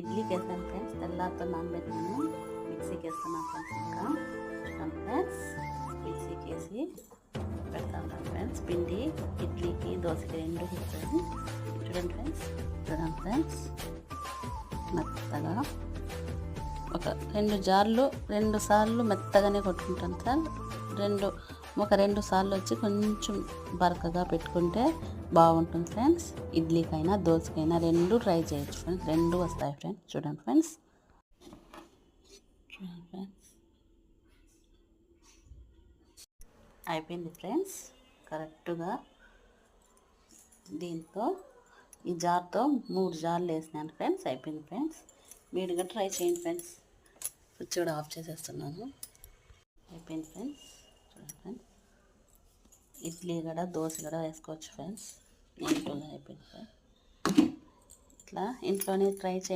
ఇడ్లీకి వేసాను ఫ్రెండ్స్. తెల్లారితో నానబెట్టాను. మిక్సీకి వేస్తున్నాను ఫ్రెండ్స్. ఇంకా చూడండి ఫ్రెండ్స్, మిక్సీకి వేసి పెడతాను ఫ్రెండ్స్. పిండి ఇడ్లీకి దోశకి రెండు వేసాను. చూడండి ఫ్రెండ్స్, మెత్తగా ఒక 2 సార్లు మెత్తగానే కొట్టుకుంటాను సార్. 2 సార్లు వచ్చి కొంచెం బరకగా పెట్టుకుంటే బాగుంటుంది ఫ్రెండ్స్. ఇడ్లీకైనా దోశకైనా 2 ట్రై చేయొచ్చు ఫ్రెండ్స్. 2 వస్తాయి ఫ్రెండ్స్. చూడండి ఫ్రెండ్స్, అయిపోయింది ఫ్రెండ్స్. కరెక్ట్గా దీంతో ఈ జార్తో 3 జార్లు వేసినాను ఫ్రెండ్స్. అయిపోయింది ఫ్రెండ్స్. మీరుగా ట్రై చేయండి ఫ్రెండ్స్. స్విచ్ కూడా ఆఫ్ చేసేస్తున్నాను. అయిపోయింది ఫ్రెండ్స్. చూడండి ఫ్రెండ్స్, ఇడ్లీ కూడా దోశ కూడా వేసుకోవచ్చు ఫ్రెండ్స్. నీట్గా అయిపోయింది ఫ్రెండ్స్. ఇట్లా ఇంట్లోనే ట్రై చేయండి.